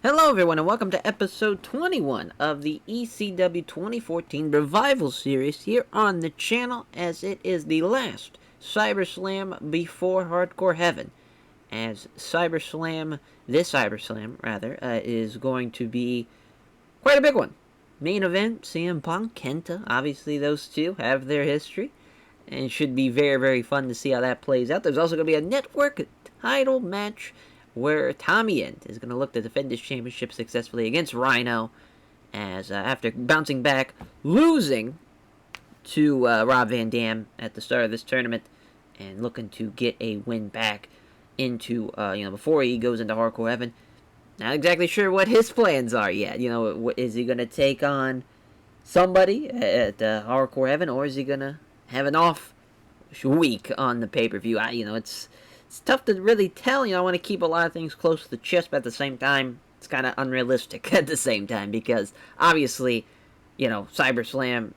Hello everyone and welcome to episode 21 of the ECW 2014 Revival Series here on the channel, as it is the last CyberSlam before Hardcore Heaven. As this CyberSlam is going to be quite a big one. Main event, CM Punk, Kenta, obviously those two have their history, and it should be very, very fun to see how that plays out. There's also going to be a network title match where Tommy End is going to look to defend his championship successfully against Rhino, as after bouncing back, losing to Rob Van Dam at the start of this tournament, and looking to get a win back into, before he goes into Hardcore Heaven. Not exactly sure what his plans are yet. Is he going to take on somebody at Hardcore Heaven, or is he going to have an off week on the pay-per-view? It's tough to really tell. I want to keep a lot of things close to the chest, but at the same time, it's kind of unrealistic at the same time, because obviously, Hardcore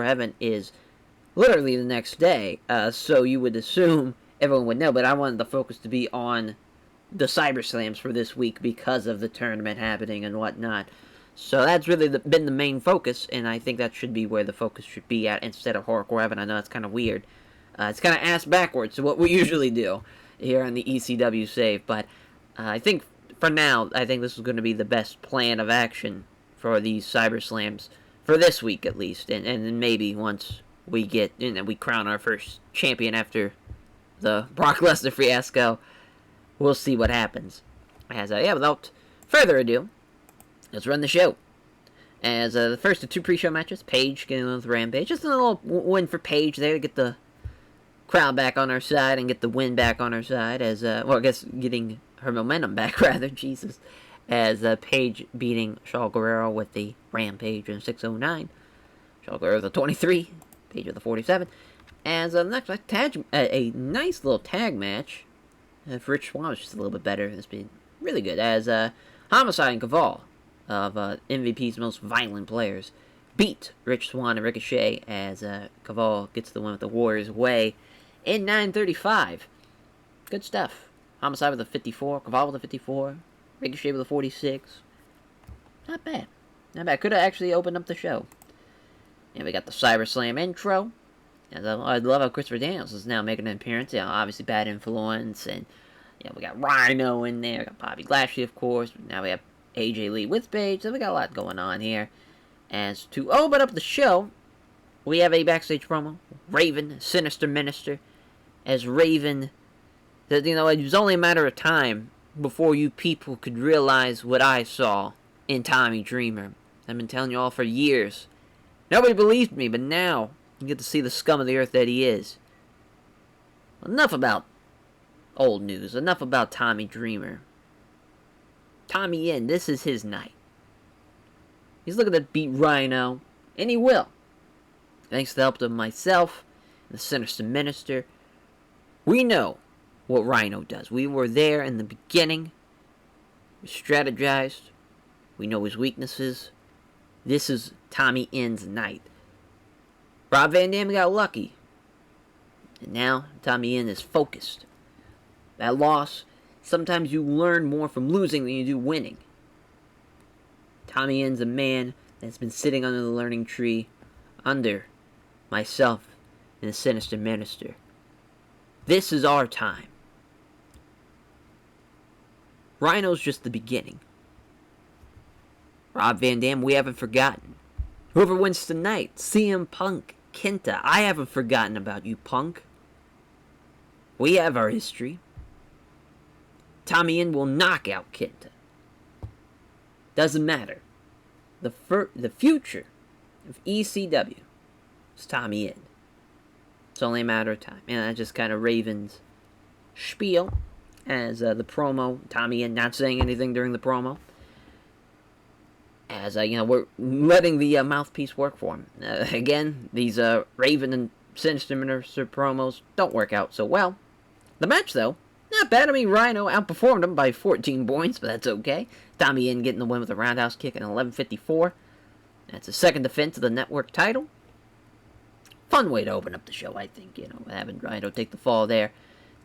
Heaven is literally the next day, so you would assume everyone would know, but I wanted the focus to be on the CyberSlams for this week because of the tournament happening and whatnot. So that's really been the main focus, and I think that should be where the focus should be at instead of Hardcore Heaven. I know that's kind of weird. It's kind of ass backwards to what we usually do here on the ECW save, but I think for now, this is going to be the best plan of action for these CyberSlams for this week at least, and then maybe once we get we crown our first champion after the Brock Lesnar fiasco, we'll see what happens. Without further ado, let's run the show. As the first of two pre-show matches, Paige getting with Rampage. Just a little win for Paige there to get the crowd back on our side and get the win back on our side, as getting her momentum back rather, Jesus, as Paige beating Shaw Guerrero with the Rampage in 609, Shaw Guerrero with the 23, Paige with the 47, as next a nice little tag match for Rich Swann was just a little bit better. It's been really good, as Homicide and Caval of MVP's most violent players beat Rich Swann and Ricochet, as Caval gets the win with the Warriors Way in 9:35. Good stuff. Homicide with a 54, Caval with a 54, Ricochet with a 46. Not bad. Could have actually opened up the show. And we got the CyberSlam intro. And I love how Christopher Daniels is now making an appearance. Obviously Bad Influence, and we got Rhino in there. We got Bobby Lashley, of course. Now we have AJ Lee with Paige. So we got a lot going on here. As to open up the show, we have a backstage promo. Raven, Sinister Minister, as Raven said, it was only a matter of time before you people could realize what I saw in Tommy Dreamer. I've been telling you all for years. Nobody believed me, but now you get to see the scum of the earth that he is. Enough about old news. Enough about Tommy Dreamer. Tommy End, this is his night. He's looking to beat Rhino, and he will. Thanks to the help of myself, the Sinister Minister. We know what Rhino does. We were there in the beginning. We strategized. We know his weaknesses. This is Tommy End's night. Rob Van Dam got lucky. And now Tommy End is focused. That loss, sometimes you learn more from losing than you do winning. Tommy End's a man that's been sitting under the learning tree under myself and the Sinister Minister. This is our time. Rhino's just the beginning. Rob Van Dam, we haven't forgotten. Whoever wins tonight, CM Punk, Kenta, I haven't forgotten about you, Punk. We have our history. Tommy End will knock out Kenta. Doesn't matter. The future of ECW is Tommy End. It's only a matter of time. And that's just kind of Raven's spiel as the promo. Tommy End not saying anything during the promo. As, we're letting the mouthpiece work for him. Again, these Raven and Sinister Minister promos don't work out so well. The match, though, not bad. Rhino outperformed him by 14 points, but that's okay. Tommy End getting the win with a roundhouse kick in 11:54. That's a second defense of the network title. Fun way to open up the show, I think, having Rhino take the fall there.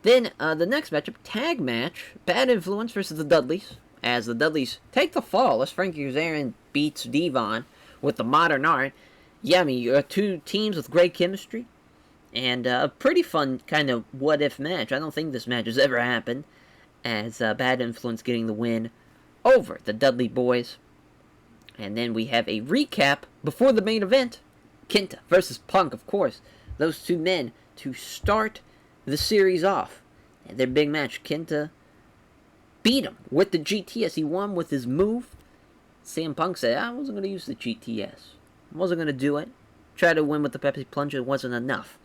Then, the next matchup, tag match, Bad Influence versus the Dudleys, as the Dudleys take the fall as Frankie Kazarian beats Devon with the modern art. Yeah, I mean, you got two teams with great chemistry and a pretty fun kind of what-if match. I don't think this match has ever happened, as Bad Influence getting the win over the Dudley Boys. And then we have a recap before the main event. Kenta versus Punk, of course. Those two men to start the series off. And their big match, Kenta beat him with the GTS. He won with his move. CM Punk said, I wasn't going to use the GTS. I wasn't going to do it. Tried to win with the Pepsi Plunge. It wasn't enough.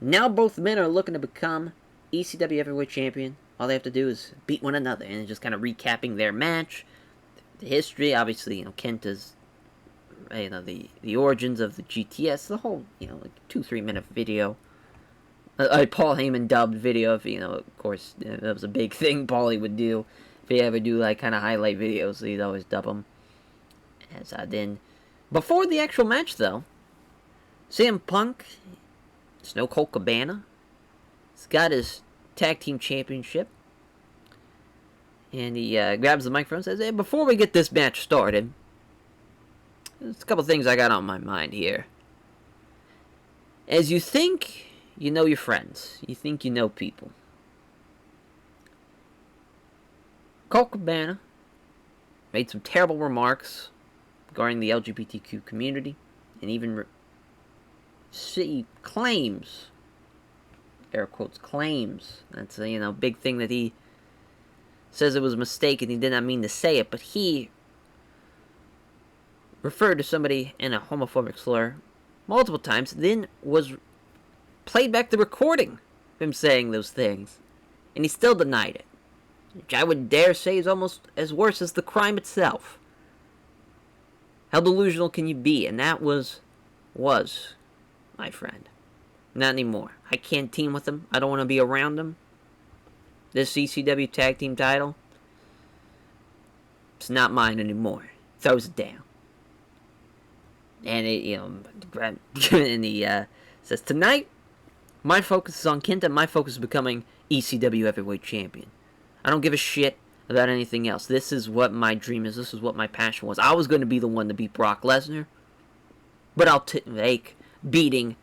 Now both men are looking to become ECW Heavyweight Champion. All they have to do is beat one another. And just kind of recapping their match. The history, obviously, Kenta's, the origins of the GTS. The whole, like 2-3 minute video. A Paul Heyman dubbed video, of course, that was a big thing Paulie would do. If he ever do, kind of highlight videos, he'd always dub them. As then, before the actual match, though, CM Punk, Snow Cold Cabana, he's got his tag team championship. And he grabs the microphone and says, hey, before we get this match started, there's a couple things I got on my mind here. As you think you know your friends, you think you know people, Colt Cabana made some terrible remarks regarding the LGBTQ community, and even claims, air quotes, claims, that's a big thing that he says it was a mistake and he did not mean to say it, but he referred to somebody in a homophobic slur multiple times, then played back the recording of him saying those things, and he still denied it, which I would dare say is almost as worse as the crime itself. How delusional can you be? And that was, my friend. Not anymore. I can't team with him. I don't want to be around him. This ECW tag team title, it's not mine anymore. Throws it down. And he says, tonight, my focus is on Kenta. My focus is becoming ECW Heavyweight Champion. I don't give a shit about anything else. This is what my dream is. This is what my passion was. I was going to be the one to beat Brock Lesnar. But I'll take beating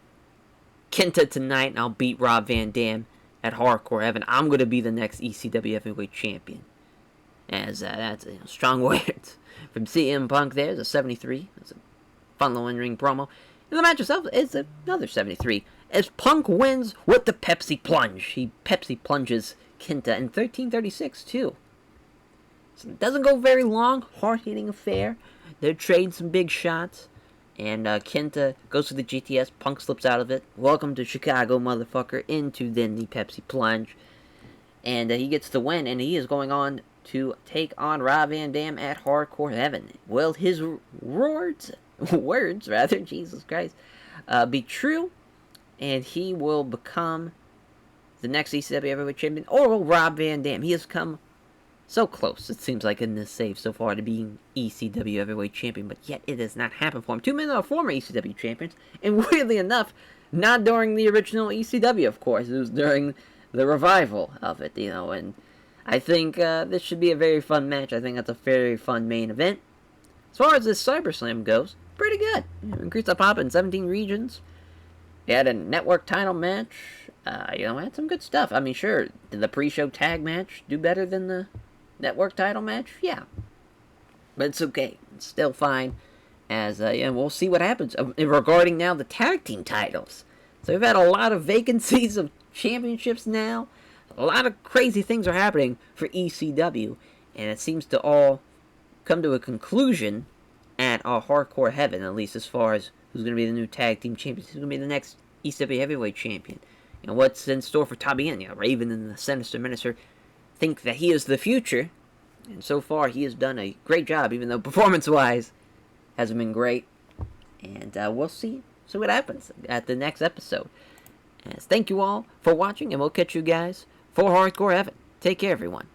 Kenta tonight, and I'll beat Rob Van Dam at Hardcore Heaven. I'm going to be the next ECW Heavyweight Champion. As that's strong words from CM Punk there. It's a 73. It's a fun little in-ring promo. And the match itself is another 73. As Punk wins with the Pepsi Plunge. He Pepsi plunges Kenta in 13:36 too. So it doesn't go very long. Hard-hitting affair. They're trading some big shots. And Kenta goes to the GTS. Punk slips out of it. Welcome to Chicago, motherfucker. Into then the Pepsi Plunge. And he gets the win. And he is going on to take on Rob Van Dam at Hardcore Heaven. Will his words, Jesus Christ, be true? And he will become the next ECW Heavyweight Champion. Or will Rob Van Dam? He has come so close, it seems like, in this save so far to being ECW Heavyweight Champion, but yet it has not happened for him. Two men are former ECW champions, and weirdly enough, not during the original ECW, of course. It was during the revival of it, and I think this should be a very fun match. I think that's a very fun main event. As far as this SummerSlam goes, pretty good. Increased the pop in 17 regions. They had a network title match. Had some good stuff. I mean, sure, did the pre-show tag match do better than the network title match? Yeah. But it's okay. It's still fine. As, we'll see what happens regarding now the tag team titles. So we've had a lot of vacancies of championships now. A lot of crazy things are happening for ECW. And it seems to all come to a conclusion at Hardcore Heaven, at least as far as who's going to be the new tag team champion. Who's going to be the next ECW Heavyweight Champion. What's in store for Tommy Ian? Raven and the Sinister Minister think that he is the future. And so far, he has done a great job, even though performance-wise hasn't been great. And we'll see what happens at the next episode. Thank you all for watching, and we'll catch you guys for Hardcore Heaven. Take care, everyone.